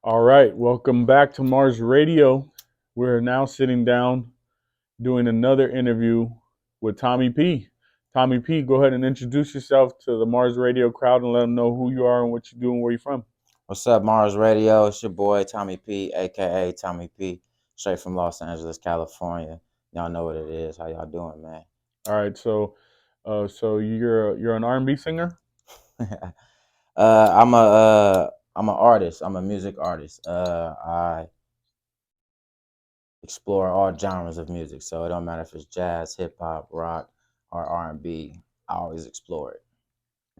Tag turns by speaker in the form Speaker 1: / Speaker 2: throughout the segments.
Speaker 1: All right, welcome back to Mars Radio. We're now sitting down doing another interview with Tommy P. Tommy P, go ahead and introduce yourself to the Mars Radio crowd and let them know who you are and what you do and where you're from.
Speaker 2: What's up, Mars Radio? It's your boy Tommy P, aka Tommy P, straight from Los Angeles, California. Y'all know what it is. How y'all doing, man?
Speaker 1: All right, so you're an R&B singer.
Speaker 2: I'm an artist. I'm a music artist. I explore all genres of music, so it don't matter if it's jazz, hip hop, rock, or R&B. I always explore it.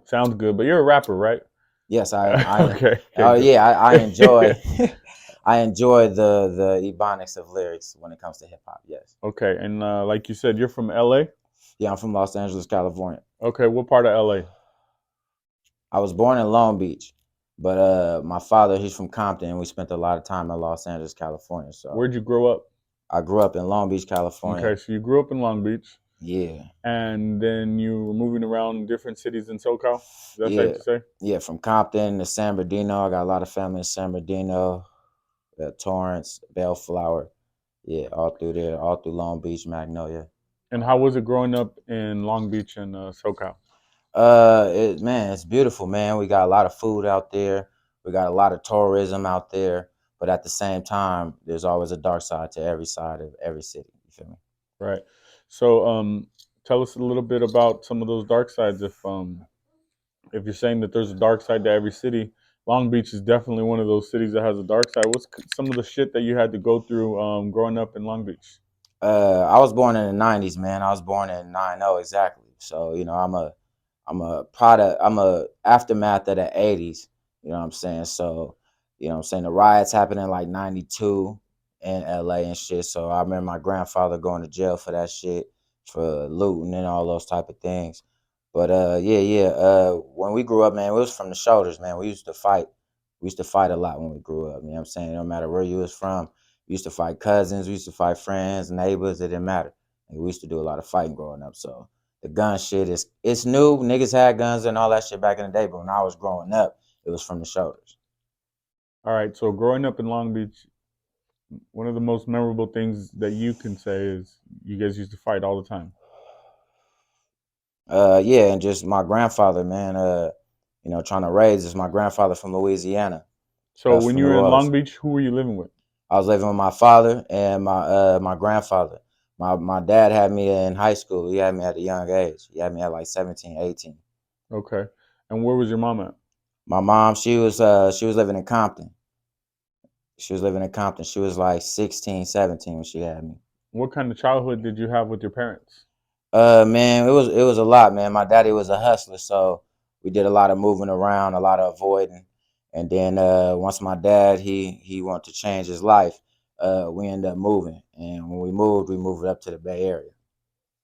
Speaker 1: Sounds good, but you're a rapper, right?
Speaker 2: Yes,
Speaker 1: Okay, okay,
Speaker 2: oh
Speaker 1: good.
Speaker 2: yeah, I enjoy, I enjoy the ebonics of lyrics when it comes to hip hop. Yes.
Speaker 1: Okay, and like you said, you're from LA.
Speaker 2: Yeah, I'm from Los Angeles, California.
Speaker 1: Okay, what part of LA?
Speaker 2: I was born in Long Beach, but my father, he's from Compton, and we spent a lot of time in Los Angeles, California. So
Speaker 1: Where'd you grow up?
Speaker 2: I grew up in Long Beach, California.
Speaker 1: Okay, so you grew up in Long Beach,
Speaker 2: Yeah,
Speaker 1: and then you were moving around different cities in SoCal. Is that safe
Speaker 2: yeah,
Speaker 1: to say?
Speaker 2: yeah. From Compton to San Bernardino, I got a lot of family in San Bernardino, Torrance, Bellflower. Yeah, all through there, all through Long Beach, Magnolia.
Speaker 1: And how was it growing up in Long Beach and SoCal?
Speaker 2: Man, it's beautiful, man. We got a lot of food out there. We got a lot of tourism out there. But at the same time, there's always a dark side to every side of every city. You feel me?
Speaker 1: Right. So, tell us a little bit about some of those dark sides. If you're saying that there's a dark side to every city, Long Beach is definitely one of those cities that has a dark side. What's some of the shit that you had to go through growing up in Long Beach?
Speaker 2: I was born in the '90s, man. I was born in '90 exactly. So I'm a product. I'm a aftermath of the '80s. You know what I'm saying? So what I'm saying, the riots happened in like '92 in LA and shit. So I remember my grandfather going to jail for that shit, for looting and all those type of things. But yeah. When we grew up, man, it was from the shoulders, man. We used to fight. We used to fight a lot when we grew up. You know what I'm saying? No matter where you was from, we used to fight cousins. We used to fight friends, neighbors. It didn't matter. And we used to do a lot of fighting growing up. So the gun shit is it's new. Niggas had guns and all that shit back in the day, but when I was growing up, it was from the shoulders.
Speaker 1: All right. So, growing up in Long Beach, one of the most memorable things that you can say is you guys used to fight all the time.
Speaker 2: Yeah, and just my grandfather, man. Trying to raise us. My grandfather from Louisiana,
Speaker 1: So, when
Speaker 2: from
Speaker 1: you
Speaker 2: New
Speaker 1: were in Long
Speaker 2: Orleans.
Speaker 1: Beach, who were you living with?
Speaker 2: I was living with my father and my grandfather. My dad had me in high school. He had me at a young age. He had me at like 17, 18.
Speaker 1: Okay. And where was your mom at?
Speaker 2: My mom, she was living in Compton. She was living in Compton. She was like 16, 17 when she had me.
Speaker 1: What kind of childhood did you have with your parents?
Speaker 2: Man, it was a lot, man. My daddy was a hustler, so we did a lot of moving around, a lot of avoiding. And then once my dad he wanted to change his life, we ended up moving. And when we moved up to the Bay Area.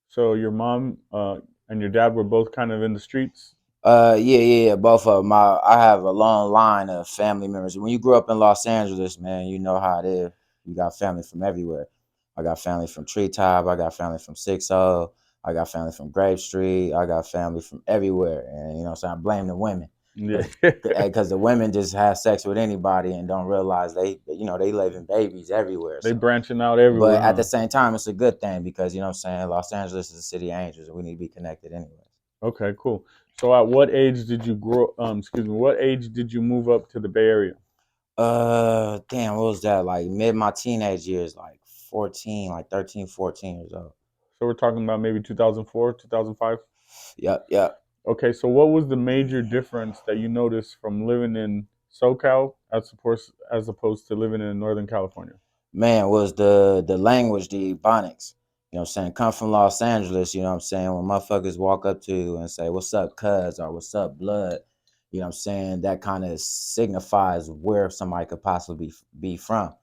Speaker 1: So your mom and your dad were both kind of in the streets.
Speaker 2: Yeah. Both of them. I have a long line of family members. When you grew up in Los Angeles, man, you know how it is. You got family from everywhere. I got family from Treetop. I got family from 60. I got family from Grape Street. I got family from everywhere. And, so I blame the women.
Speaker 1: Yeah.
Speaker 2: Because the women just have sex with anybody and don't realize they living babies everywhere.
Speaker 1: They
Speaker 2: So,
Speaker 1: branching out
Speaker 2: but
Speaker 1: everywhere,
Speaker 2: at
Speaker 1: huh?
Speaker 2: the same time, it's a good thing because, you know what I'm saying, Los Angeles is a city of angels and we need to be connected anyway.
Speaker 1: Okay, cool. So at what age did you grow? Excuse me. What age did you move up to the Bay Area?
Speaker 2: Damn, what was that? Like mid my teenage years, like 14, like 13, 14 years old.
Speaker 1: So we're talking about maybe 2004, 2005.
Speaker 2: Yep.
Speaker 1: Okay, so what was the major difference that you noticed from living in SoCal as opposed to living in Northern California?
Speaker 2: Man, was the language, the ebonics. You know what I'm saying? Come from Los Angeles, you know what I'm saying? When motherfuckers walk up to you and say, "What's up, cuz?" or "What's up, blood?" You know what I'm saying? That kind of signifies where somebody could possibly be from.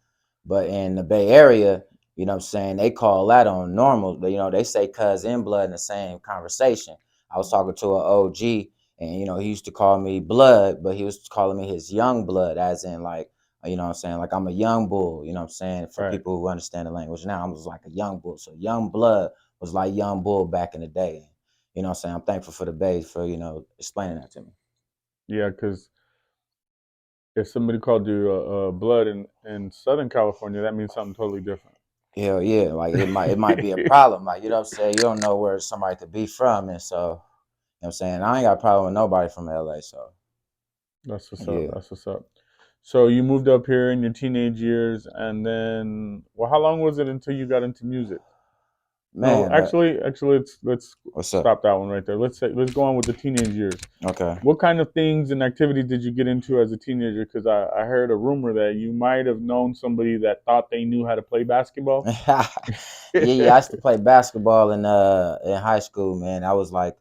Speaker 2: But in the Bay Area, you know what I'm saying, they call that on normal. They say cuz and blood in the same conversation. I was talking to an OG and he used to call me blood, but he was calling me his young blood, as in like, you know what I'm saying? Like I'm a young bull, you know what I'm saying? For
Speaker 1: Right.
Speaker 2: people who understand the language now, I was like a young bull. So young blood was like young bull back in the day. You know what I'm saying? I'm thankful for the Bay for, explaining that to me.
Speaker 1: Yeah, because If somebody called you blood in Southern California, that means something totally different.
Speaker 2: Hell yeah, like it might be a problem. Like, you know what I'm saying? You don't know where somebody could be from, and so, you know what I'm saying? I ain't got a problem with nobody from LA, so
Speaker 1: That's what's up.
Speaker 2: yeah.
Speaker 1: That's what's up. So you moved up here in your teenage years, and then, well, how long was it until you got into music? No,
Speaker 2: Man,
Speaker 1: actually, let's
Speaker 2: what's up?
Speaker 1: stop that one right there. Let's go on with the teenage years.
Speaker 2: Okay.
Speaker 1: What kind of things and activities did you get into as a teenager? Because I heard a rumor that you might have known somebody that thought they knew how to play basketball.
Speaker 2: Yeah, I used to play basketball in high school, man. I was like,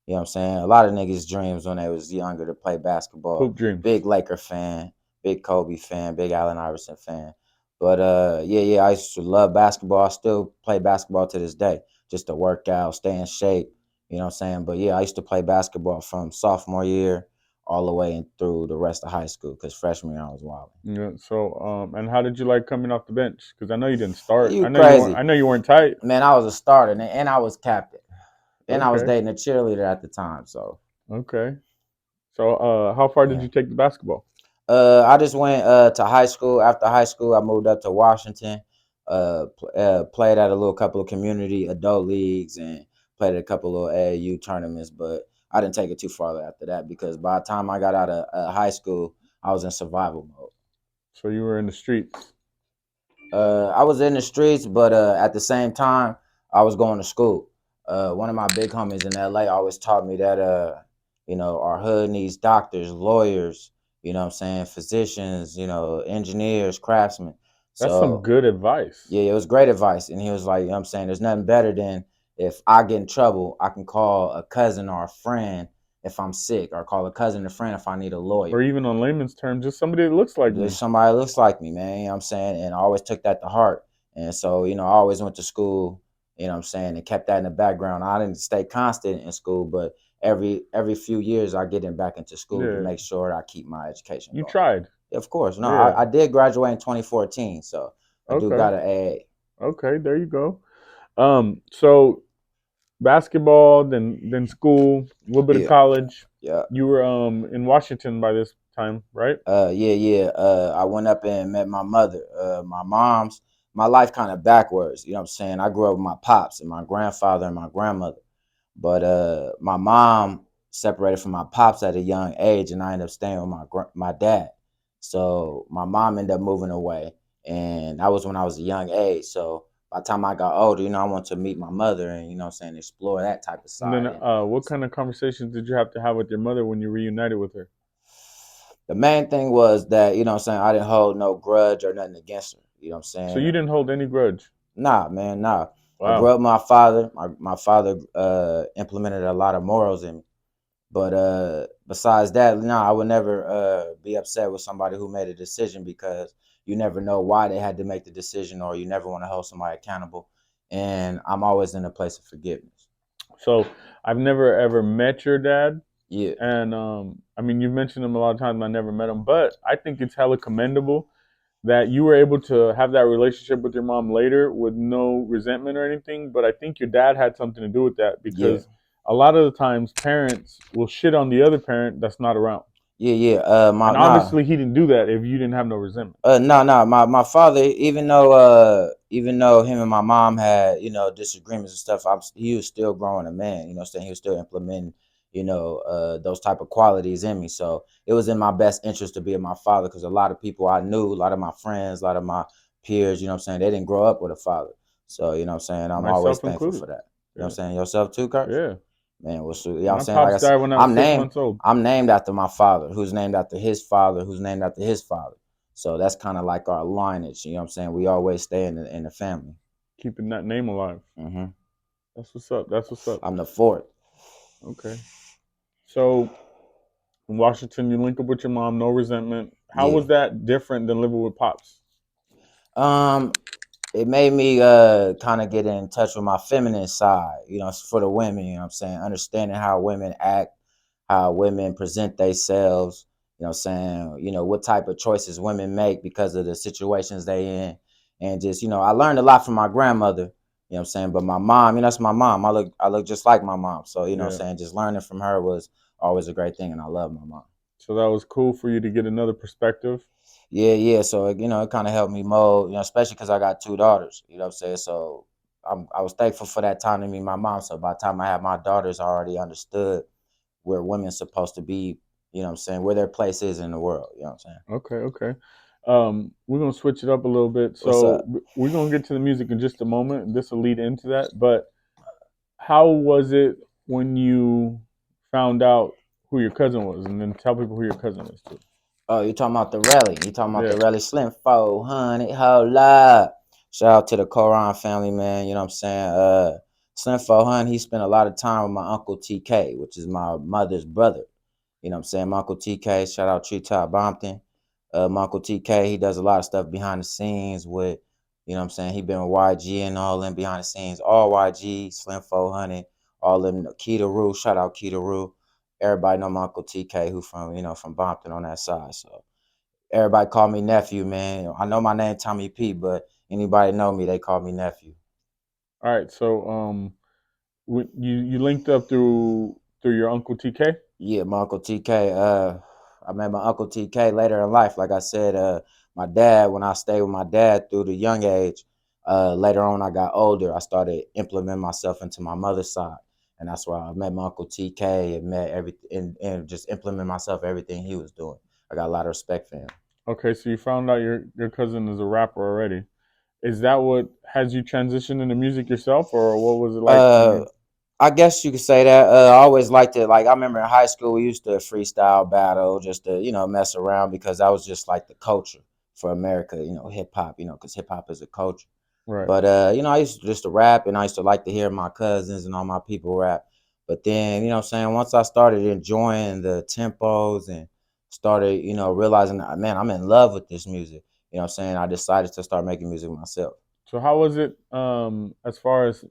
Speaker 2: you know what I'm saying? A lot of niggas' dreams when they was younger to play basketball.
Speaker 1: Hoop dreams.
Speaker 2: Big Laker fan, big Kobe fan, big Allen Iverson fan. But yeah, I used to love basketball. I still play basketball to this day, just to work out, stay in shape. You know what I'm saying? But yeah, I used to play basketball from sophomore year all the way and through the rest of high school, because freshman year I was wild.
Speaker 1: Yeah. So, and how did you like coming off the bench? Because I know you didn't
Speaker 2: Are
Speaker 1: start.
Speaker 2: you
Speaker 1: I know you weren't.
Speaker 2: crazy?
Speaker 1: I know you weren't tight.
Speaker 2: Man, I was a starter, and I was captain. And I was
Speaker 1: Okay.
Speaker 2: dating a cheerleader at the time. So
Speaker 1: Okay. So, how far did
Speaker 2: yeah.
Speaker 1: you take the basketball?
Speaker 2: I just went to high school. After high school, I moved up to Washington. Played at a little couple of community adult leagues and played at a couple of AAU tournaments. But I didn't take it too far after that, because by the time I got out of high school, I was in survival mode.
Speaker 1: So you were in the streets.
Speaker 2: I was in the streets, but at the same time, I was going to school. One of my big homies in LA always taught me that, our hood needs doctors, lawyers, you know what I'm saying, physicians, engineers, craftsmen.
Speaker 1: That's some
Speaker 2: So,
Speaker 1: good advice.
Speaker 2: yeah, it was great advice. And he was like, you know what I'm saying, there's nothing better than if I get in trouble, I can call a cousin or a friend if I'm sick, or call a cousin and a friend if I need a
Speaker 1: Or
Speaker 2: lawyer.
Speaker 1: even on layman's terms, just somebody that looks like
Speaker 2: There's
Speaker 1: me.
Speaker 2: somebody that looks like me, man. You know what I'm saying? And I always took that to heart. And so, I always went to school, you know what I'm saying, and kept that in the background. I didn't stay constant in school, but every few years I get in back into school to
Speaker 1: Yeah,
Speaker 2: make sure I keep my education
Speaker 1: you
Speaker 2: going.
Speaker 1: tried.
Speaker 2: Of course. No,
Speaker 1: Yeah.
Speaker 2: I did graduate in 2014, so I do
Speaker 1: Okay.
Speaker 2: got an AA.
Speaker 1: Okay. There you go. So basketball, then school, a little bit of
Speaker 2: Yeah,
Speaker 1: college.
Speaker 2: yeah.
Speaker 1: You were in Washington by this time, right?
Speaker 2: Yeah. I went up and met my mother. My life kind of backwards. You know what I'm saying? I grew up with my pops and my grandfather and my grandmother. But my mom separated from my pops at a young age, and I ended up staying with my dad. So my mom ended up moving away, and that was when I was a young age. So by the time I got older, I wanted to meet my mother, and what I'm saying, explore that type of
Speaker 1: And then,
Speaker 2: side. And
Speaker 1: what kind of conversations did you have to have with your mother when you reunited with her?
Speaker 2: the main thing was that, what I'm saying, I didn't hold no grudge or nothing against her. You know what I'm
Speaker 1: So
Speaker 2: saying?
Speaker 1: you didn't hold any grudge.
Speaker 2: Nah, man, nah. I grew
Speaker 1: Wow.
Speaker 2: up with my father. My father implemented a lot of morals in me. But besides that, no, I would never be upset with somebody who made a decision, because you never know why they had to make the decision, or you never want to hold somebody accountable. And I'm always in a place of forgiveness.
Speaker 1: So I've never ever met your dad,
Speaker 2: Yeah,
Speaker 1: and I mean you've mentioned him a lot of times. I never met him, but I think it's hella commendable that you were able to have that relationship with your mom later with no resentment or anything. But I think your dad had something to do with that
Speaker 2: yeah.
Speaker 1: because a lot of the times parents will shit on the other parent that's not around.
Speaker 2: Yeah.
Speaker 1: And
Speaker 2: My nah.
Speaker 1: obviously he didn't do that if you didn't have no resentment.
Speaker 2: No. My father, even though him and my mom had, disagreements and stuff, he was still growing a man. You know what I'm saying? He was still implementing, those type of qualities in me. So it was in my best interest to be with my father, because a lot of people I knew, a lot of my friends, a lot of my peers, you know what I'm saying, they didn't grow up with a father. So, you know what I'm saying, I'm always
Speaker 1: Myself
Speaker 2: thankful
Speaker 1: included.
Speaker 2: for that. You know what I'm
Speaker 1: Yeah.
Speaker 2: saying? Yourself too, Kurt?
Speaker 1: Yeah.
Speaker 2: Man, well, so, you know what I'm
Speaker 1: My
Speaker 2: saying? Like
Speaker 1: pops
Speaker 2: I said,
Speaker 1: died when I was 6 months old.
Speaker 2: I'm named after my father, who's named after his father, who's named after his father. So that's kind of like our lineage. You know what I'm saying? We always stay in the family.
Speaker 1: Keeping that name alive.
Speaker 2: Hmm
Speaker 1: That's what's up. That's what's up.
Speaker 2: I'm the fourth.
Speaker 1: Okay. So in Washington, you link up with your mom, no resentment. How
Speaker 2: Yeah.
Speaker 1: was that different than living with pops?
Speaker 2: Um, it made me kind of get in touch with my feminine side, for the women, you know what I'm saying? Understanding how women act, how women present themselves, you know what I'm saying? What type of choices women make because of the situations they in. And just, I learned a lot from my grandmother, you know what I'm saying? But my mom, that's my mom. I look just like my mom. So, you know what
Speaker 1: Yeah.
Speaker 2: I'm saying? Just learning from her was always a great thing, and I love my mom.
Speaker 1: So that was cool for you to get another perspective.
Speaker 2: Yeah, yeah. So it kind of helped me mold, especially because I got two daughters. You know what I'm saying? So I was thankful for that time to meet my mom. So by the time I had my daughters, I already understood where women's supposed to be. You know what I'm saying? Where their place is in the world. You know what I'm saying?
Speaker 1: Okay, okay. We're gonna switch it up a little bit.
Speaker 2: What's
Speaker 1: So
Speaker 2: up?
Speaker 1: we're gonna get to the music in just a moment. This will lead into that. But how was it when you found out who your cousin was, and then tell people who your cousin is too?
Speaker 2: Oh, you talking about the rally? You talking about
Speaker 1: Yeah.
Speaker 2: the rally Slim 400 whole lot. Shout out to the Koran family, man. You know what I'm saying? Slim 400, he spent a lot of time with my uncle TK, which is my mother's brother. You know what I'm saying? My uncle TK, shout out Treetop Bompton. My uncle TK, he does a lot of stuff behind the scenes with, you know what I'm saying? He been with YG and all them behind the scenes. All YG, Slim 400, all them, Keita Roo, shout out Keita Roo. Everybody know my uncle TK, who from, from Bompton on that side. So everybody call me nephew, man. I know my name Tommy P, but anybody know me, they call me nephew.
Speaker 1: All right. So you linked up through your uncle TK.
Speaker 2: Yeah, my uncle TK. I met my uncle TK later in life. Like I said, my dad, when I stayed with my dad through the young age, later on I got older, I started implementing myself into my mother's side. And that's why I met my uncle TK and met everything and just implement myself everything he was doing. I got a lot of respect for him.
Speaker 1: Okay, so you found out your cousin is a rapper already. Is that what has you transition into music yourself, or what was it like when
Speaker 2: Uh
Speaker 1: you?
Speaker 2: I guess you could say that. I always liked it. Like I remember in high school, we used to freestyle battle just to mess around because that was just like the culture for America. Hip hop. Because hip hop is a culture.
Speaker 1: Right.
Speaker 2: But I used to just to rap, and I used to like to hear my cousins and all my people rap. But then what I'm saying, once I started enjoying the tempos and started realizing that, man, I'm in love with this music. You know what I'm saying, I decided to start making music myself.
Speaker 1: So how was it as far as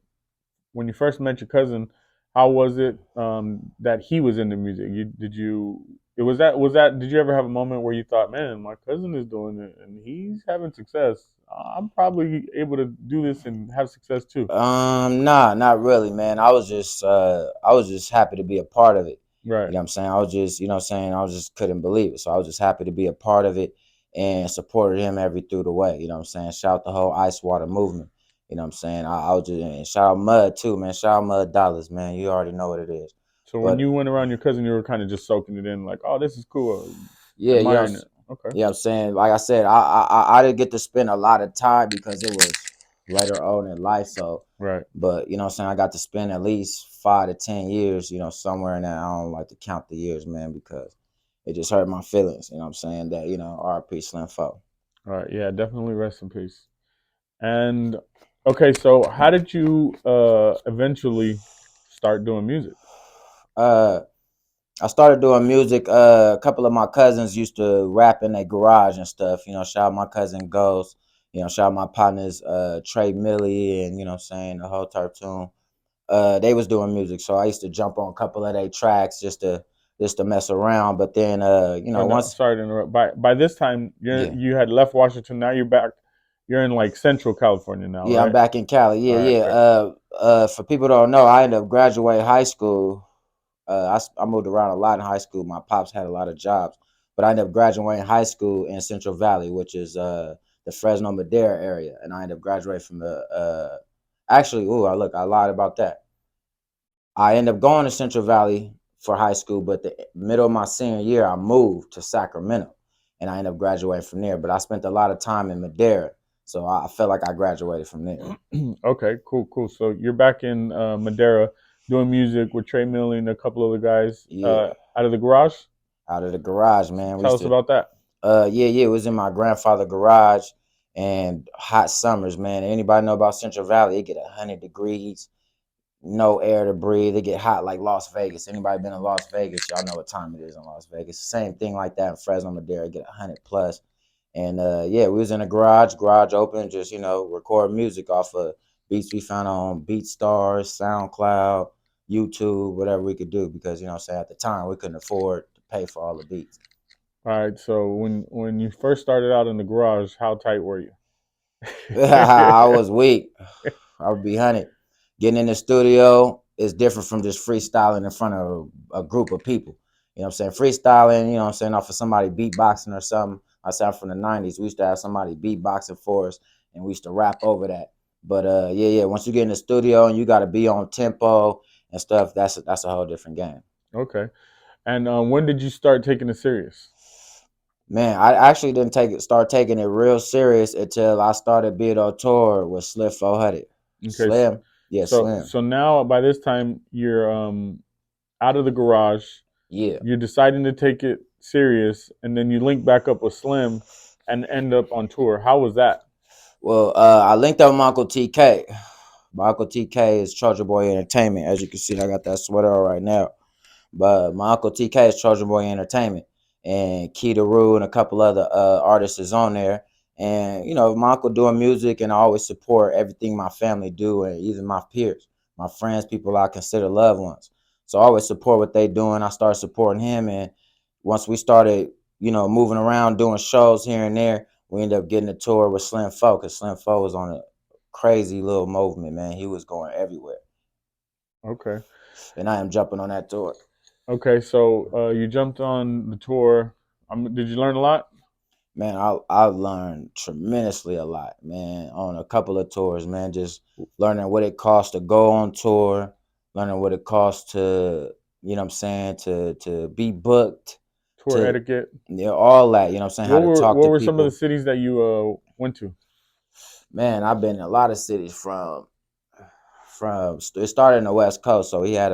Speaker 1: when you first met your cousin? How was it that he was into music? You did you it was that did you ever have a moment where you thought, man, my cousin is doing it and he's having success. I'm probably able to do this and have success too.
Speaker 2: Nah, not really, man. I was just happy to be a part of it.
Speaker 1: Right.
Speaker 2: You know what I'm saying? I was just, what I'm saying, I was just couldn't believe it. So I was just happy to be a part of it and supported him every through the way. You know what I'm saying? Shout out the whole ice water movement. You know what I'm saying? I was just, and shout out Mud too, man. Shout out Mud Dollars, man. You already know what it is.
Speaker 1: So when
Speaker 2: But
Speaker 1: you went around your cousin, you were kind of just soaking it in, like, oh, this is cool,
Speaker 2: yeah,
Speaker 1: admiring it. Okay.
Speaker 2: I'm saying? Like I said, I didn't get to spend a lot of time because it was later on in life. So,
Speaker 1: Right.
Speaker 2: but what I'm saying, I got to spend at least 5 to 10 years, somewhere in that. I don't like to count the years, man, because it just hurt my feelings. You know what I'm saying? That, RP Slim Fo.
Speaker 1: All right. Yeah, definitely rest in peace. And okay, so how did you eventually start doing music?
Speaker 2: Uh, I started doing music. A couple of my cousins used to rap in their garage and stuff. Shout out my cousin Ghost. Shout out my partners, Trey Millie, and what I'm saying, the whole Tartoon. They was doing music, so I used to jump on a couple of their tracks just to mess around. But then,
Speaker 1: Oh no,
Speaker 2: once,
Speaker 1: sorry to interrupt. By this time,
Speaker 2: yeah,
Speaker 1: you had left Washington. Now you're back. You're in like Central California now,
Speaker 2: yeah, I'm
Speaker 1: right?
Speaker 2: back in Cali.
Speaker 1: All
Speaker 2: Yeah,
Speaker 1: right,
Speaker 2: yeah.
Speaker 1: great.
Speaker 2: For people who don't know, I ended up graduating high school. I moved around a lot in high school. My pops had a lot of jobs, but I ended up graduating high school in Central Valley, which is the Fresno Madera area, and I ended up graduating from the. Actually, I lied about that. I ended up going to Central Valley for high school, but the middle of my senior year, I moved to Sacramento, and I ended up graduating from there. But I spent a lot of time in Madera, so I felt like I graduated from there.
Speaker 1: Okay, cool, cool. So you're back in Madera doing music with Trey Millie and a couple other guys
Speaker 2: Yeah,
Speaker 1: out of the garage.
Speaker 2: out of the garage, man. We
Speaker 1: Tell
Speaker 2: used
Speaker 1: us
Speaker 2: to,
Speaker 1: about that.
Speaker 2: yeah, yeah. It was in my grandfather' garage, and hot summers, man. Anybody know about Central Valley? It get 100 degrees, no air to breathe. It get hot like Las Vegas. Anybody been in Las Vegas? Y'all know what time it is in Las Vegas. Same thing like that in Fresno, Madera. Get 100 plus. And yeah, we was in a garage open, just record music off of beats we found on BeatStars, SoundCloud, YouTube, whatever we could do because what I'm saying, at the time we couldn't afford to pay for all the beats.
Speaker 1: All right. So when you first started out in the garage, how tight were you?
Speaker 2: I was weak. I would be 100. Getting in the studio is different from just freestyling in front of a group of people. You know what I'm saying? Freestyling, you know what I'm saying, off of somebody beatboxing or something. I said I'm from the 90s. We used to have somebody beatboxing for us and we used to rap over that. But yeah, once you get in the studio and you gotta be on tempo and stuff, that's a whole different game.
Speaker 1: Okay. And when did you start taking it serious?
Speaker 2: Man, I actually didn't start taking it real serious until I started being on tour with Slim 400.
Speaker 1: Okay. So,
Speaker 2: Slim, yeah,
Speaker 1: so,
Speaker 2: Slim,
Speaker 1: so now by this time you're out of the garage.
Speaker 2: yeah.
Speaker 1: You're deciding to take it serious, and then you link back up with Slim, and end up on tour. How was that?
Speaker 2: Well, I linked up with my Uncle TK. My Uncle TK is Charger Boy Entertainment. As you can see, I got that sweater on right now. But my Uncle TK is Charger Boy Entertainment. And Key Rue and a couple other artists is on there. And, you know, my uncle doing music, and I always support everything my family do, and even my peers, my friends, people I consider loved ones. So I always support what they doing. I started supporting him. And once we started, you know, moving around, doing shows here and there, we ended up getting a tour with Slim Fo, because Slim Fo was on a crazy little movement, man. He was going everywhere.
Speaker 1: Okay.
Speaker 2: And I am jumping on that tour.
Speaker 1: Okay. So you jumped on the tour. Did you learn a lot?
Speaker 2: Man, I learned tremendously a lot, man, on a couple of tours, man. Just learning what it costs to go on tour, learning what it costs to, you know what I'm saying, to be booked,
Speaker 1: Tour
Speaker 2: to,
Speaker 1: etiquette.
Speaker 2: you know, all that, you know what I'm saying, how
Speaker 1: What
Speaker 2: to
Speaker 1: were
Speaker 2: talk
Speaker 1: what
Speaker 2: to
Speaker 1: were some of the
Speaker 2: people.
Speaker 1: cities that you went to?
Speaker 2: Man, I've been in a lot of cities from it started in the West Coast, so he had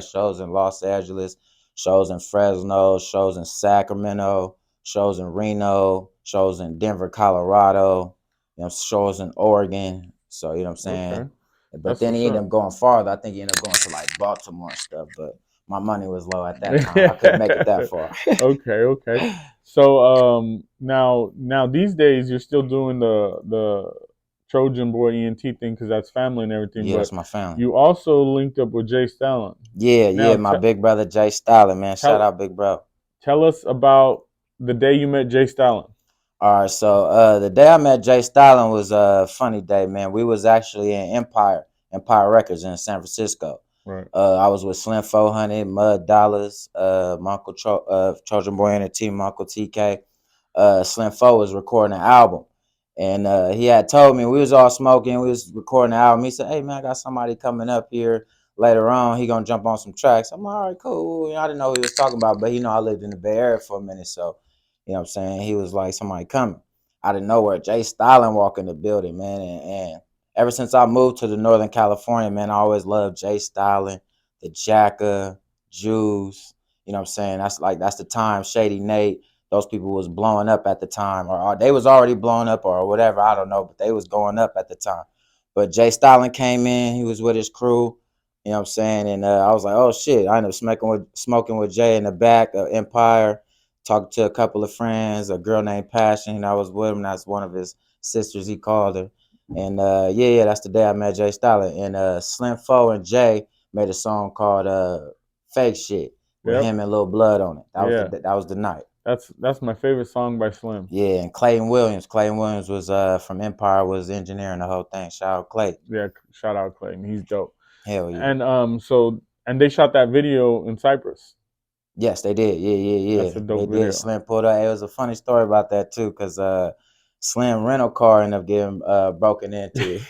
Speaker 2: shows in Los Angeles, shows in Fresno, shows in Sacramento, shows in Reno, shows in Denver, Colorado, you know, shows in Oregon. So you know what I'm saying.
Speaker 1: Okay,
Speaker 2: But
Speaker 1: that's
Speaker 2: then
Speaker 1: what's
Speaker 2: he ended
Speaker 1: up.
Speaker 2: up going farther. I think he ended up going to like Baltimore and stuff. But my money was low at that time. I couldn't make it that far.
Speaker 1: Okay. So now these days you're still doing the Trojan Boy ENT thing because that's family and everything,
Speaker 2: Yeah,
Speaker 1: but
Speaker 2: that's my family.
Speaker 1: you also linked up with Jay Stalin.
Speaker 2: Yeah,
Speaker 1: Now
Speaker 2: my big brother Jay Stalin, man. Shout
Speaker 1: tell
Speaker 2: out, big bro.
Speaker 1: tell us about the day you met Jay Stalin.
Speaker 2: All right, so the day I met Jay Stalin was a funny day, man. We was actually in Empire Records in San Francisco.
Speaker 1: Right.
Speaker 2: I was with Slim 400, Mud Dollars, my Uncle Trojan Boy and the team, my Uncle TK. Slim 4 was recording an album, and he had told me, we was all smoking, we was recording the album. He said, "Hey man, I got somebody coming up here later on. He gonna jump on some tracks." I'm like, "All right, cool." You know, I didn't know what he was talking about, but you know, I lived in the Bay Area for a minute, so you know what I'm saying? He was like, somebody coming. Out of nowhere, Jay Stalin walk in the building, man. And ever since I moved to the Northern California, man, I always loved Jay Stalin, the Jacka, Jews. You know what I'm saying? That's the time Shady Nate, those people was blowing up at the time, or they was already blowing up or whatever. I don't know, but they was going up at the time. But Jay Stalin came in, he was with his crew. You know what I'm saying? And I was like, oh shit. I ended up smoking with Jay in the back of Empire, talked to a couple of friends, a girl named Passion, and I was with him. That's one of his sisters, he called her. And yeah, that's the day I met Jay Stalin. And Slim Fo and Jay made a song called Fake Shit with
Speaker 1: Yep.
Speaker 2: him and Lil Blood on it.
Speaker 1: Yeah.
Speaker 2: That was the night.
Speaker 1: That's my favorite song by Slim.
Speaker 2: Yeah, and Clayton Williams. Clayton Williams was from Empire, was engineering the whole thing. Shout out Clay.
Speaker 1: Yeah. Shout out Clayton. He's dope.
Speaker 2: Hell yeah.
Speaker 1: And and they shot that video in Cyprus.
Speaker 2: Yes, they did.
Speaker 1: That's
Speaker 2: Yeah.
Speaker 1: a
Speaker 2: They
Speaker 1: dope
Speaker 2: did.
Speaker 1: video.
Speaker 2: Slim pulled up. It was a funny story about that too, because Slim rental car ended up getting broken into.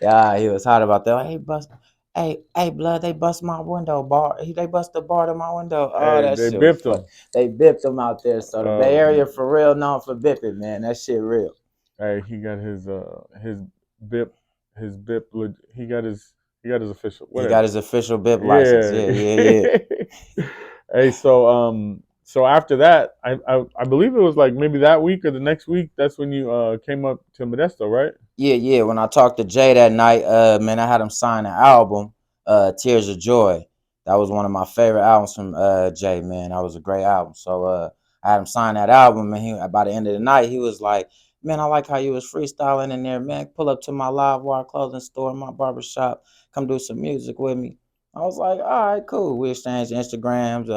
Speaker 2: Yeah, he was hot about that. Like, hey, blood, they bust my window bar. They bust the bar to my window. Oh,
Speaker 1: Hey,
Speaker 2: that
Speaker 1: they
Speaker 2: shit was
Speaker 1: bipped
Speaker 2: fun.
Speaker 1: him.
Speaker 2: They bipped him out there. So the Bay
Speaker 1: Oh
Speaker 2: Area
Speaker 1: man.
Speaker 2: for real known for bipping, man. That shit real.
Speaker 1: Hey, he got his bip he got his official
Speaker 2: He got
Speaker 1: whatever.
Speaker 2: his official bip license.
Speaker 1: Yeah.
Speaker 2: Yeah.
Speaker 1: Hey, so after that, I believe it was like maybe that week or the next week. That's when you came up to Modesto, right?
Speaker 2: Yeah. When I talked to Jay that night, man, I had him sign an album, Tears of Joy. That was one of my favorite albums from Jay, man. That was a great album. So I had him sign that album, and he by the end of the night, he was like, "Man, I like how you was freestyling in there, man. Pull up to my live wire clothing store, my barber shop. Come do some music with me." I was like, "All right, cool." We exchanged Instagrams,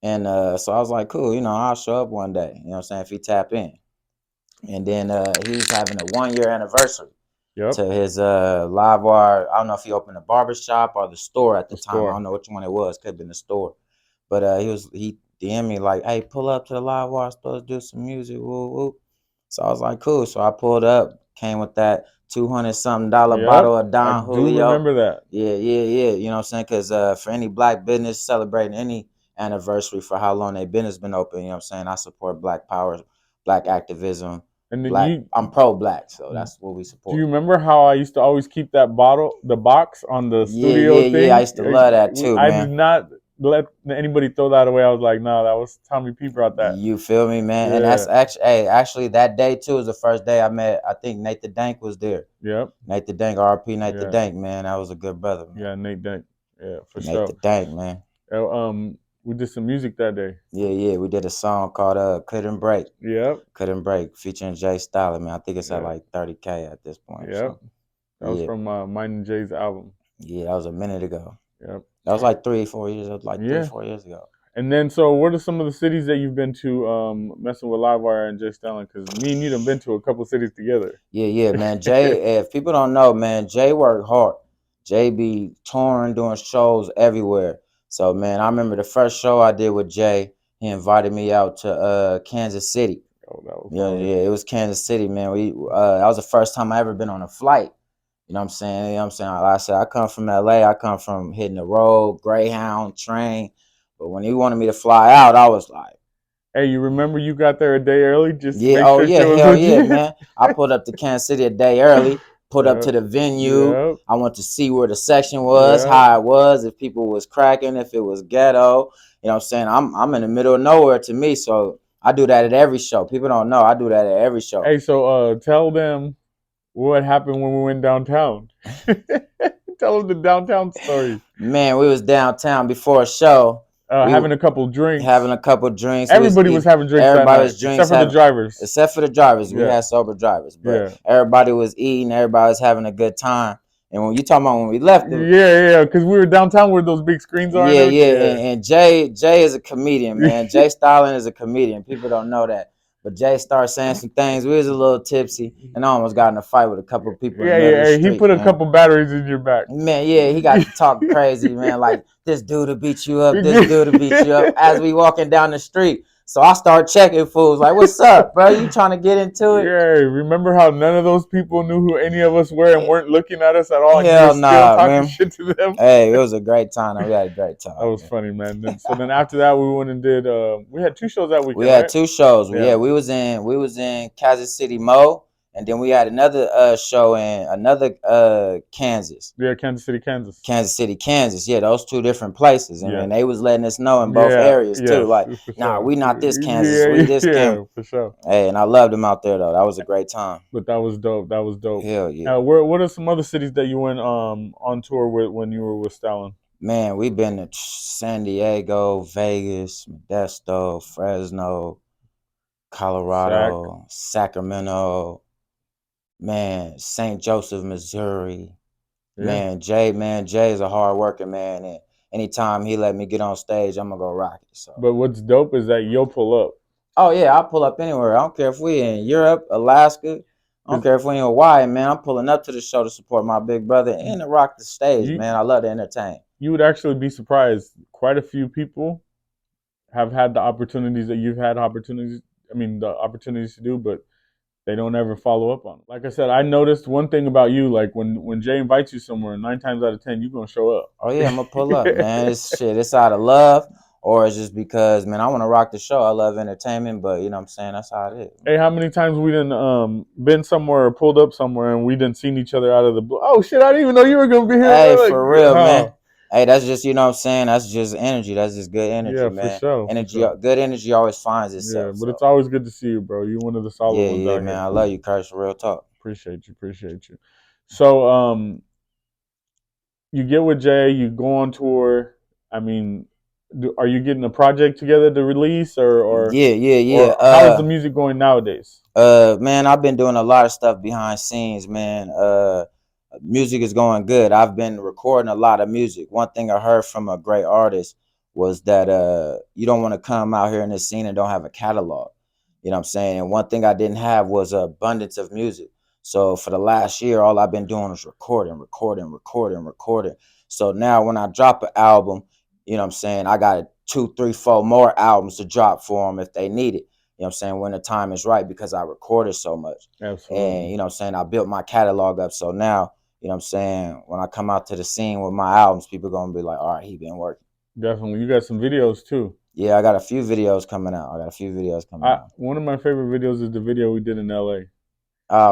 Speaker 2: and so I was like, "Cool, you know, I'll show up one day." You know what I'm saying? If he tap in. And then he was having a 1 year anniversary
Speaker 1: Yep.
Speaker 2: to his live wire. I don't know if he opened a barber shop or the store at the
Speaker 1: The
Speaker 2: time. I
Speaker 1: store.
Speaker 2: don't know which one it was. Could have been the store. But he DM'd me like, hey, pull up to the live wire, supposed to do some music, woo woo. So I was like, cool. So I pulled up, came with that $200-something
Speaker 1: Yep,
Speaker 2: bottle of
Speaker 1: I
Speaker 2: Don
Speaker 1: do
Speaker 2: Julio.
Speaker 1: remember that.
Speaker 2: Yeah, yeah, yeah. You know what I'm saying? Because for any black business celebrating any anniversary for how long their business been open, you know what I'm saying? I support black power, black activism,
Speaker 1: And then
Speaker 2: black.
Speaker 1: you
Speaker 2: I'm pro black, so that's what we
Speaker 1: do you
Speaker 2: support.
Speaker 1: remember how I used to always keep that bottle, the box on the
Speaker 2: Yeah,
Speaker 1: studio
Speaker 2: yeah, yeah. I
Speaker 1: thing?
Speaker 2: used to love that too,
Speaker 1: I did
Speaker 2: man.
Speaker 1: not let anybody throw that away. I was like, no, that was Tommy P brought that.
Speaker 2: You feel me, man? And
Speaker 1: Yeah.
Speaker 2: that's actually, hey, actually that day too is the first day I met. I think Nate the Dank was there.
Speaker 1: Yep.
Speaker 2: Nate the Dank, RP Nate the
Speaker 1: Yeah.
Speaker 2: Dank, man. That was a good brother, man.
Speaker 1: Yeah. Nate Dent. Yeah, for
Speaker 2: Nate
Speaker 1: sure.
Speaker 2: the Dank, man.
Speaker 1: We did some music that day.
Speaker 2: Yeah, yeah. We did a song called "Couldn't Break."
Speaker 1: Yep.
Speaker 2: Couldn't Break, featuring Jay Stalin, man. I think it's at
Speaker 1: Yeah.
Speaker 2: like 30K at this point.
Speaker 1: Yep.
Speaker 2: So
Speaker 1: That was
Speaker 2: yeah,
Speaker 1: from mine and Jay's album.
Speaker 2: yeah, that was a minute ago.
Speaker 1: Yep.
Speaker 2: That was like 3, 4 years. That was like three,
Speaker 1: Yeah.
Speaker 2: 4 years ago.
Speaker 1: And then, so what are some of the cities that you've been to messing with Livewire and Jay Stalin? Because me and you done been to a couple cities together.
Speaker 2: Yeah, yeah, man. Jay, if people don't know, man, Jay worked hard. Jay be touring, doing shows everywhere. So, man, I remember the first show I did with Jay. He invited me out to Kansas City.
Speaker 1: Oh, that was
Speaker 2: Yeah,
Speaker 1: hard.
Speaker 2: yeah, it was Kansas City, man. That was the first time I ever been on a flight. You know what I'm saying? You know what I'm saying? Like I said, I come from LA. I come from hitting the road, Greyhound, train. But when he wanted me to fly out, I was like,
Speaker 1: Hey, you remember you got there a day early just to
Speaker 2: yeah,
Speaker 1: make
Speaker 2: oh
Speaker 1: sure
Speaker 2: yeah,
Speaker 1: shit was
Speaker 2: hell yeah,
Speaker 1: legit?
Speaker 2: man. I pulled up to Kansas City a day early, put up
Speaker 1: Yeah.
Speaker 2: to the venue.
Speaker 1: Yeah.
Speaker 2: I went to see where the section was,
Speaker 1: Yeah.
Speaker 2: how it was, if people was cracking, if it was ghetto. You know what I'm saying? I'm in the middle of nowhere to me, so I do that at every show. People don't know I do that at every show.
Speaker 1: Hey, so tell them what happened when we went downtown. Tell them the downtown story.
Speaker 2: Man, we was downtown before a show. We
Speaker 1: Having a couple
Speaker 2: having
Speaker 1: drinks.
Speaker 2: a couple drinks. We was
Speaker 1: Everybody was
Speaker 2: eating.
Speaker 1: having drinks that
Speaker 2: Everybody
Speaker 1: night,
Speaker 2: was drinks
Speaker 1: except for the
Speaker 2: having,
Speaker 1: drivers.
Speaker 2: except for the drivers. We
Speaker 1: Yeah.
Speaker 2: had sober drivers, but
Speaker 1: Yeah.
Speaker 2: everybody was eating. Everybody was having a good time. And when you talking about when we left,
Speaker 1: Yeah, because we were downtown where those big screens are and
Speaker 2: yeah, yeah,
Speaker 1: everything.
Speaker 2: and Jay is a comedian, man.
Speaker 1: Yeah.
Speaker 2: Jay Stalin is a comedian. People don't know that, but Jay started saying some things. We was a little tipsy, and I almost got in a fight with a couple of people in the
Speaker 1: Yeah,
Speaker 2: middle of
Speaker 1: yeah.
Speaker 2: the
Speaker 1: Hey, he
Speaker 2: street,
Speaker 1: put a
Speaker 2: man.
Speaker 1: couple batteries in your back.
Speaker 2: Man, yeah, he got to talk crazy, man. Like this dude to beat you up, this dude to beat you up. As we walking down the street, so I start checking fools. Like, what's up, bro? You trying to get into it?
Speaker 1: Yeah, remember how none of those people knew who any of us were and weren't looking at us at all, and you were
Speaker 2: Hell
Speaker 1: still
Speaker 2: nah,
Speaker 1: talking
Speaker 2: man.
Speaker 1: shit to them?
Speaker 2: Hey, it was a great time. We had a great
Speaker 1: That
Speaker 2: time,
Speaker 1: was
Speaker 2: man.
Speaker 1: funny, man. So then after that, we went and did. We had two shows that
Speaker 2: We
Speaker 1: weekend,
Speaker 2: had
Speaker 1: right?
Speaker 2: two shows.
Speaker 1: Yeah,
Speaker 2: We was in Kansas City, Mo, and then we had another show in another Kansas.
Speaker 1: yeah, Kansas City, Kansas.
Speaker 2: Kansas City, Kansas. Yeah, those two different places. And
Speaker 1: Yeah,
Speaker 2: then they was letting us know in both
Speaker 1: yeah,
Speaker 2: areas too.
Speaker 1: yes,
Speaker 2: Like,
Speaker 1: for
Speaker 2: nah,
Speaker 1: sure.
Speaker 2: we not this Kansas.
Speaker 1: Yeah,
Speaker 2: We this Kansas.
Speaker 1: yeah, for sure.
Speaker 2: Hey, and I loved them out there though. That was a great time.
Speaker 1: But that was dope. That was dope.
Speaker 2: Hell yeah.
Speaker 1: Now, what are some other cities that you went on tour with when you were with Stalin?
Speaker 2: Man, we've been to San Diego, Vegas, Modesto, Fresno,
Speaker 1: Sac.
Speaker 2: Colorado, Sacramento, man, St. Joseph, Missouri.
Speaker 1: Yeah.
Speaker 2: Man, Jay is a hard worker, man. And anytime he let me get on stage, I'm gonna go rock it. So
Speaker 1: But what's dope is that you'll pull up.
Speaker 2: oh yeah, I'll pull up anywhere. I don't care if we in Europe, Alaska. I don't
Speaker 1: 'Cause
Speaker 2: care if we in Hawaii, man. I'm pulling up to the show to support my big brother and to rock the stage,
Speaker 1: you
Speaker 2: man. I love to entertain.
Speaker 1: you would actually be surprised. Quite a few people have had the opportunities that you've had opportunities. I mean, the opportunities to do, but they don't ever follow up on it. Like I said, I noticed one thing about you. Like when Jay invites you somewhere, 9 times out of 10, you're gonna show up.
Speaker 2: Oh yeah, I'm gonna pull up, man. It's shit. It's out of love, or it's just because, man, I want to rock the show. I love entertainment, but you know what I'm saying, that's how it is.
Speaker 1: Hey, how many times we didn't been somewhere or pulled up somewhere and we didn't seen each other out of the blue? Oh shit! I didn't even know you were gonna be here.
Speaker 2: Hey,
Speaker 1: Like,
Speaker 2: for real, man.
Speaker 1: oh,
Speaker 2: Hey, that's just, you know what I'm saying. That's just energy. That's just good energy,
Speaker 1: yeah, for
Speaker 2: man.
Speaker 1: sure, for
Speaker 2: Energy,
Speaker 1: sure.
Speaker 2: good energy always finds
Speaker 1: Yeah,
Speaker 2: itself.
Speaker 1: but it's
Speaker 2: So
Speaker 1: always good to see you, bro. You're one of the solid
Speaker 2: yeah,
Speaker 1: ones
Speaker 2: yeah,
Speaker 1: out
Speaker 2: man.
Speaker 1: here.
Speaker 2: I love you, Curse. Real talk.
Speaker 1: Appreciate you, appreciate you. So, you get with Jay, you go on tour. I mean, are you getting a project together to release,
Speaker 2: Yeah, yeah, yeah.
Speaker 1: or how is the music going nowadays?
Speaker 2: Man, I've been doing a lot of stuff behind scenes, man. Music is going good. I've been recording a lot of music. One thing I heard from a great artist was that you don't want to come out here in this scene and don't have a catalog. You know what I'm saying? And one thing I didn't have was an abundance of music. So for the last year, all I've been doing is recording, recording, recording, recording. So now when I drop an album, you know what I'm saying, I got 2, 3, 4 more albums to drop for them if they need it. You know what I'm saying? When the time is right, because I recorded so much. And,
Speaker 1: Absolutely.
Speaker 2: you know what I'm saying, I built my catalog up. So now, you know what I'm saying, when I come out to the scene with my albums, people going to be like, all right, he been working.
Speaker 1: Definitely. You got some videos too.
Speaker 2: Yeah, I got a few videos coming out.
Speaker 1: One of my favorite videos is the video we did in LA.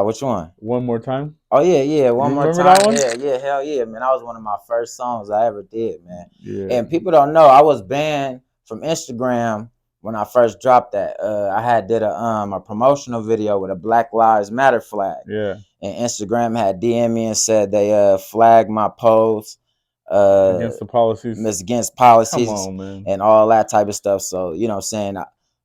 Speaker 2: Which one?
Speaker 1: One more time.
Speaker 2: Oh yeah,
Speaker 1: You
Speaker 2: one more
Speaker 1: remember that
Speaker 2: time.
Speaker 1: one?
Speaker 2: Yeah, hell yeah, man. That was one of my first songs I ever did, man.
Speaker 1: Yeah.
Speaker 2: And people don't know I was banned from Instagram when I first dropped that. I had did a promotional video with a Black Lives Matter flag.
Speaker 1: Yeah.
Speaker 2: And Instagram had DM me and said they flagged my post
Speaker 1: Against the policies.
Speaker 2: against
Speaker 1: Come
Speaker 2: policies
Speaker 1: on, man.
Speaker 2: and all that type of stuff. So, you know what I'm saying,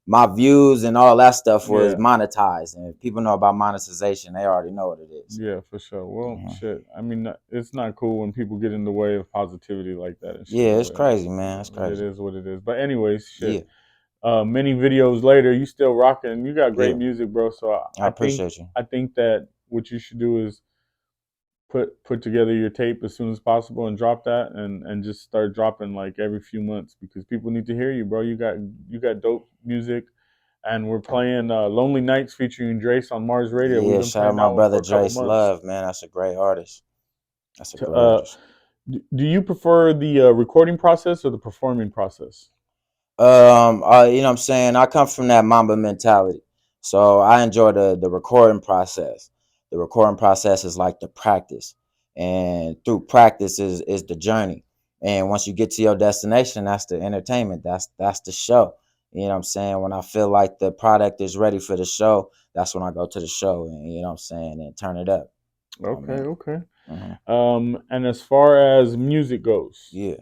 Speaker 2: my views and all that stuff was
Speaker 1: Yeah.
Speaker 2: monetized. And if people know about monetization, they already know what it is.
Speaker 1: Yeah, for sure. Well,
Speaker 2: Mhm.
Speaker 1: shit. I mean, it's not cool when people get in the way of positivity like that and shit.
Speaker 2: Yeah, it's
Speaker 1: But
Speaker 2: crazy, man. It's
Speaker 1: it
Speaker 2: crazy.
Speaker 1: is what it is. But anyways, shit.
Speaker 2: Yeah,
Speaker 1: Many videos later, you still rocking. You got great
Speaker 2: yeah.
Speaker 1: music, bro. So
Speaker 2: I appreciate you.
Speaker 1: I think that what you should do is put together your tape as soon as possible and drop that and just start dropping like every few months because people need to hear you, bro. You got dope music, and we're playing Lonely Nights featuring Drace on Mars Radio. We've
Speaker 2: Yeah,
Speaker 1: been
Speaker 2: shout out
Speaker 1: playing
Speaker 2: my
Speaker 1: that one for
Speaker 2: brother
Speaker 1: a couple
Speaker 2: Drace
Speaker 1: months.
Speaker 2: Love, man. That's a great artist. That's a
Speaker 1: To,
Speaker 2: great artist.
Speaker 1: do you prefer the recording process or the performing process?
Speaker 2: You know what I'm saying? I come from that Mamba mentality. So I enjoy the recording process. The recording process is like the practice. And through practice is the journey. And once you get to your destination, that's the entertainment. That's the show. You know what I'm saying? When I feel like the product is ready for the show, that's when I go to the show and you know what I'm saying, and turn it up. Oh
Speaker 1: Okay,
Speaker 2: man.
Speaker 1: okay.
Speaker 2: Hmm.
Speaker 1: And as far as music goes,
Speaker 2: Yeah.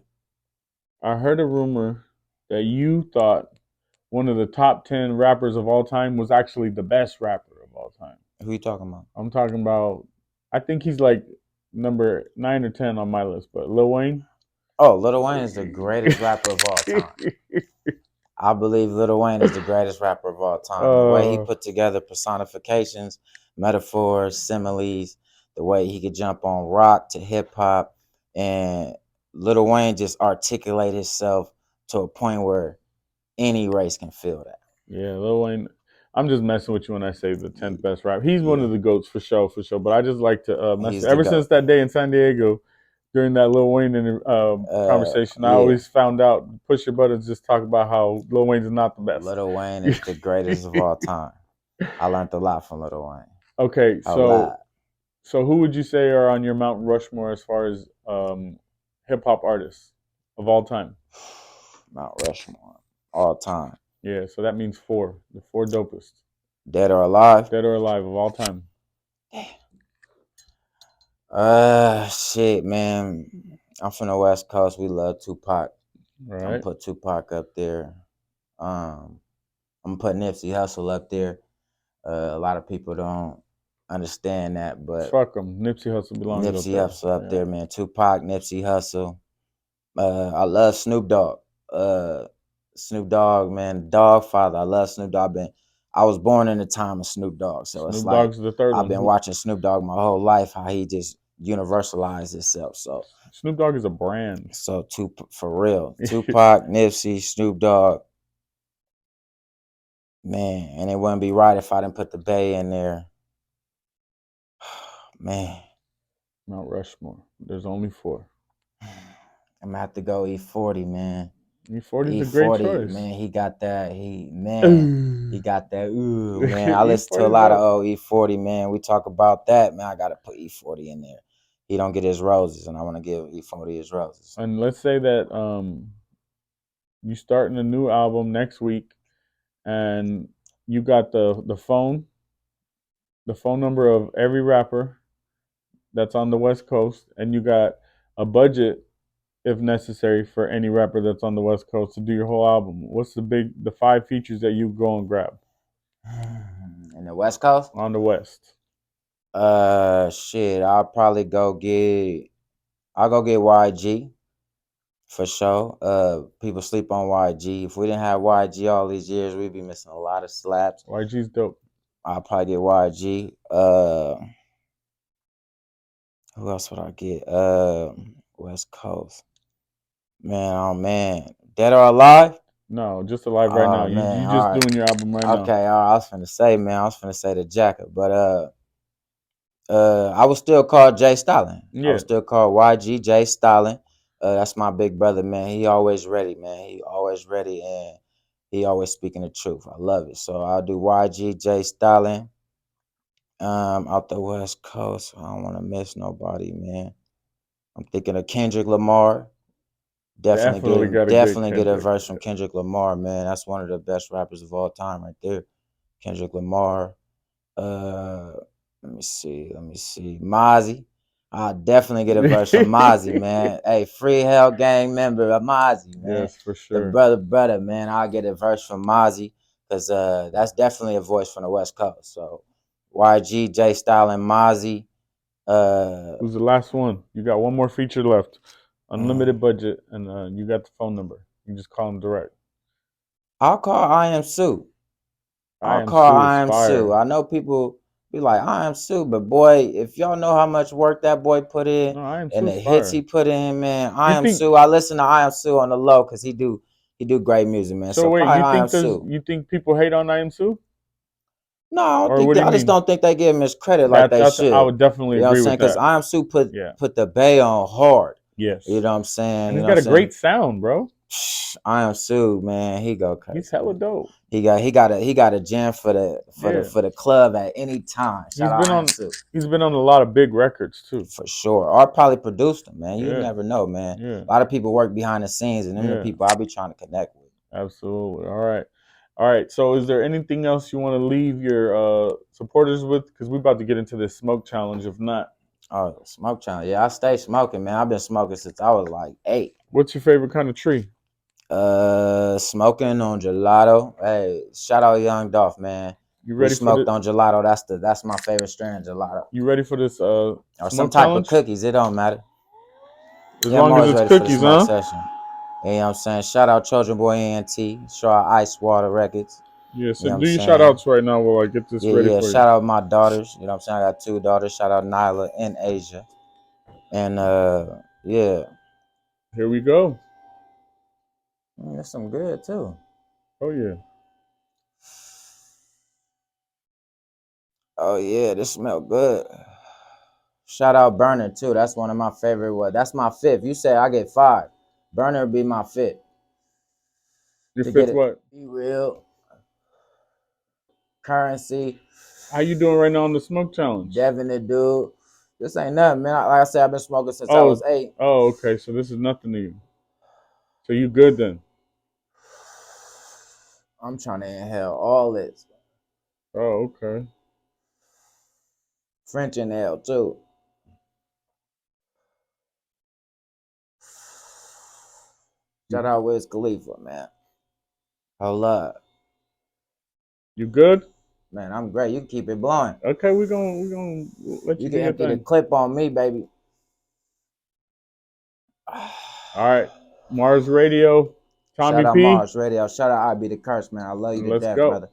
Speaker 1: I heard a rumor that you thought one of the top 10 rappers of all time was actually the best rapper of all time.
Speaker 2: Who you talking about?
Speaker 1: I'm talking about, I think he's like number 9 or 10 on my list, but Lil Wayne.
Speaker 2: Oh, Lil Wayne is the greatest rapper of all time. I believe Lil Wayne is the greatest rapper of all time. The way he
Speaker 1: uh,
Speaker 2: put together personifications, metaphors, similes, the way he could jump on rock to hip hop, and Lil Wayne just articulate himself to a point where any race can feel that.
Speaker 1: yeah, Lil Wayne. I'm just messing with you when I say the 10th
Speaker 2: Ye-
Speaker 1: best rapper. He's one
Speaker 2: Yeah,
Speaker 1: of the goats for sure, for sure. But I just like to mess.
Speaker 2: he's the
Speaker 1: Ever since
Speaker 2: GOAT.
Speaker 1: that day in San Diego, during that Lil Wayne conversation, I
Speaker 2: Yeah,
Speaker 1: always found out push your buttons just talk about how Lil Wayne's not the best.
Speaker 2: Lil Wayne is the greatest of all time. I learned a lot from Lil Wayne.
Speaker 1: Okay,
Speaker 2: A lot.
Speaker 1: so who would you say are on your Mount Rushmore as far as hip hop artists of all time?
Speaker 2: Mount Rushmore, all time.
Speaker 1: Yeah, so that means four, the four dopest,
Speaker 2: Dead or alive?
Speaker 1: dead or alive of all time.
Speaker 2: Shit, man. I'm from the West Coast. We love Tupac.
Speaker 1: All
Speaker 2: I'm gonna
Speaker 1: right,
Speaker 2: put Tupac up there. I'm gonna put Nipsey Hussle up there. A lot of people don't understand that, but
Speaker 1: fuck them. Nipsey Hussle belongs up
Speaker 2: Nipsey
Speaker 1: there.
Speaker 2: Hussle up
Speaker 1: Yeah,
Speaker 2: there, man. Tupac, Nipsey Hussle. I love Snoop Dogg. Uh, Snoop Dogg, man, Dog Father. I love Snoop Dogg. I was born in the time of Snoop Dogg, so it's
Speaker 1: Snoop
Speaker 2: like
Speaker 1: Dogg's the third
Speaker 2: I've
Speaker 1: one.
Speaker 2: been watching Snoop Dogg my whole life. How he just universalized himself.
Speaker 1: Snoop Dogg is a brand.
Speaker 2: So for real, Tupac, Nipsey, Snoop Dogg, man, and it wouldn't be right if I didn't put the Bay in there, man.
Speaker 1: Mount Rushmore. There's only four.
Speaker 2: I'm gonna have to go E40, man.
Speaker 1: E40 is a great
Speaker 2: E40,
Speaker 1: choice.
Speaker 2: man. He got that. He
Speaker 1: E40
Speaker 2: got that. Ooh, man. I listen to a
Speaker 1: is
Speaker 2: lot of
Speaker 1: dope.
Speaker 2: old E40, man. We talk about that, man. I gotta put E40 in there. He don't get his roses, and I want to give E40 his roses.
Speaker 1: And let's say that you starting a new album next week, and you got the phone number of every rapper that's on the West Coast, and you got a budget if necessary for any rapper that's on the West Coast to do your whole album. What's the five features that you go and grab
Speaker 2: In the West Coast,
Speaker 1: on the West?
Speaker 2: shit. I'll go get YG. For sure. People sleep on YG. If we didn't have YG all these years, we'd be missing a lot of slaps.
Speaker 1: YG's dope.
Speaker 2: I'll probably get YG. Who else would I get? West Coast. Man, oh man. Dead or alive?
Speaker 1: No, just alive right now.
Speaker 2: Oh
Speaker 1: You
Speaker 2: man,
Speaker 1: just
Speaker 2: all right.
Speaker 1: doing your album right now.
Speaker 2: Okay, all right. I was finna say, man, I was finna say the jacket, but I was still called Jay Stalin. I was
Speaker 1: Yeah,
Speaker 2: still called YG Jay Stalin. That's my big brother, man. He always ready, man. He always ready, and he always speaking the truth. I love it. So I'll do YG Jay Stalin. Out the West Coast. I don't want to miss nobody, man. I'm thinking of Kendrick Lamar.
Speaker 1: definitely got to get
Speaker 2: Definitely get a
Speaker 1: Kendrick.
Speaker 2: verse from Kendrick Lamar, man. That's one of the best rappers of all time, right there. Kendrick Lamar. Uh, let me see. Mozzie. I'll definitely get a verse from Mozzie, man. Hey, Free Hell Gang member of Mozzie, man.
Speaker 1: Yes, for
Speaker 2: The
Speaker 1: sure.
Speaker 2: brother, man. I'll get a verse from Mozzie because that's definitely a voice from the West Coast. So YG, J Style, and Mozzie. Uh,
Speaker 1: Who's the last one? You got one more feature left.
Speaker 2: mm,
Speaker 1: Unlimited budget, and you got the phone number. You just call him direct.
Speaker 2: I'll call I Am Sue.
Speaker 1: I
Speaker 2: I'll
Speaker 1: am
Speaker 2: call
Speaker 1: Sue is
Speaker 2: I Am Sue.
Speaker 1: fire.
Speaker 2: I know people be like, I Am Sue, but boy, if y'all know how much work that boy put in
Speaker 1: No, I am
Speaker 2: and
Speaker 1: Sue
Speaker 2: the
Speaker 1: is
Speaker 2: hits he
Speaker 1: fire.
Speaker 2: put in, man, I
Speaker 1: You
Speaker 2: Am
Speaker 1: think
Speaker 2: Sue. I listen to I Am Sue on the low because he do great music, man.
Speaker 1: so?
Speaker 2: So
Speaker 1: Wait,
Speaker 2: probably I Am Sue.
Speaker 1: you think people hate on I am Sue,
Speaker 2: No, I don't
Speaker 1: or
Speaker 2: think
Speaker 1: what do
Speaker 2: that.
Speaker 1: you
Speaker 2: I just
Speaker 1: mean?
Speaker 2: don't think they give him his credit like they
Speaker 1: I
Speaker 2: should.
Speaker 1: would definitely
Speaker 2: You know what I'm
Speaker 1: agree
Speaker 2: saying?
Speaker 1: with
Speaker 2: Because
Speaker 1: that.
Speaker 2: I Am Sue
Speaker 1: Yeah.
Speaker 2: put the Bay on hard. You
Speaker 1: Yes.
Speaker 2: know what I'm saying?
Speaker 1: And
Speaker 2: You
Speaker 1: he's
Speaker 2: know what
Speaker 1: got
Speaker 2: I'm
Speaker 1: a
Speaker 2: saying?
Speaker 1: great sound, bro.
Speaker 2: I Am Sue, man. He go
Speaker 1: He's
Speaker 2: crazy,
Speaker 1: hella
Speaker 2: man.
Speaker 1: dope.
Speaker 2: He got a jam for
Speaker 1: Yeah.
Speaker 2: the club at any time. Shout
Speaker 1: He's
Speaker 2: out
Speaker 1: been
Speaker 2: I Am
Speaker 1: on
Speaker 2: Sue.
Speaker 1: he's been on a lot of big records too.
Speaker 2: For sure. Or probably produced them, man. You
Speaker 1: Yeah.
Speaker 2: never know, man.
Speaker 1: Yeah.
Speaker 2: A lot of people work behind the scenes, and them the
Speaker 1: Yeah.
Speaker 2: people I be trying to connect with.
Speaker 1: Absolutely. All right. All right. So is there anything else you want to leave your supporters with? Because we're about to get into this smoke challenge. If not,
Speaker 2: Oh, smoke channel. Yeah, I stay smoking, man. I've been smoking since I was like 8.
Speaker 1: what's your favorite kind of tree?
Speaker 2: Smoking on gelato. Hey, shout out Young Dolph, man.
Speaker 1: You
Speaker 2: We
Speaker 1: ready for
Speaker 2: smoked
Speaker 1: the
Speaker 2: on gelato. That's my favorite strand, gelato.
Speaker 1: you ready for this
Speaker 2: Or some
Speaker 1: smoke
Speaker 2: type of
Speaker 1: challenge?
Speaker 2: cookies. It don't matter.
Speaker 1: As
Speaker 2: Yeah, I'm
Speaker 1: long as
Speaker 2: always
Speaker 1: it's
Speaker 2: ready for the
Speaker 1: cookies,
Speaker 2: smoke
Speaker 1: huh?
Speaker 2: session. You know what I'm saying? Shout out Children Boy ENT. Shout out Ice Water Records.
Speaker 1: Yeah.
Speaker 2: You
Speaker 1: So
Speaker 2: know what I'm
Speaker 1: do your shout
Speaker 2: saying?
Speaker 1: outs right now while I get this
Speaker 2: Yeah,
Speaker 1: ready
Speaker 2: yeah.
Speaker 1: for you.
Speaker 2: Shout out my daughters. You know what I'm saying? I got 2 daughters. Shout out Nyla and Asia. And yeah.
Speaker 1: Here we go.
Speaker 2: That's some good too.
Speaker 1: Oh yeah.
Speaker 2: Oh yeah, this smell good. Shout out Burner too. That's one of my favorite ones. That's my fifth. You say I get 5. Burner would be my fifth.
Speaker 1: Your
Speaker 2: To get
Speaker 1: fifth
Speaker 2: it.
Speaker 1: what?
Speaker 2: Be real. Currency.
Speaker 1: How you doing right now on the smoke challenge?
Speaker 2: Devin the dude. This ain't nothing, man. Like I said, I've been smoking since I was
Speaker 1: Oh,
Speaker 2: 8.
Speaker 1: oh, okay. So this is nothing to you. So you good then?
Speaker 2: I'm trying to inhale all this.
Speaker 1: Oh, okay.
Speaker 2: French inhale too. Shout
Speaker 1: You
Speaker 2: out Wiz Khalifa, man. Hold up.
Speaker 1: you good?
Speaker 2: Man, I'm great. You can keep it blowing.
Speaker 1: Okay, we're gonna let
Speaker 2: You
Speaker 1: you
Speaker 2: can
Speaker 1: do your
Speaker 2: empty the
Speaker 1: thing.
Speaker 2: clip on me, baby.
Speaker 1: All right, Mars Radio,
Speaker 2: Shout
Speaker 1: Tommy
Speaker 2: out
Speaker 1: P,
Speaker 2: Mars Radio. Shout out I Be the Curse, man. I love you
Speaker 1: and
Speaker 2: to
Speaker 1: let's
Speaker 2: death,
Speaker 1: go.
Speaker 2: brother.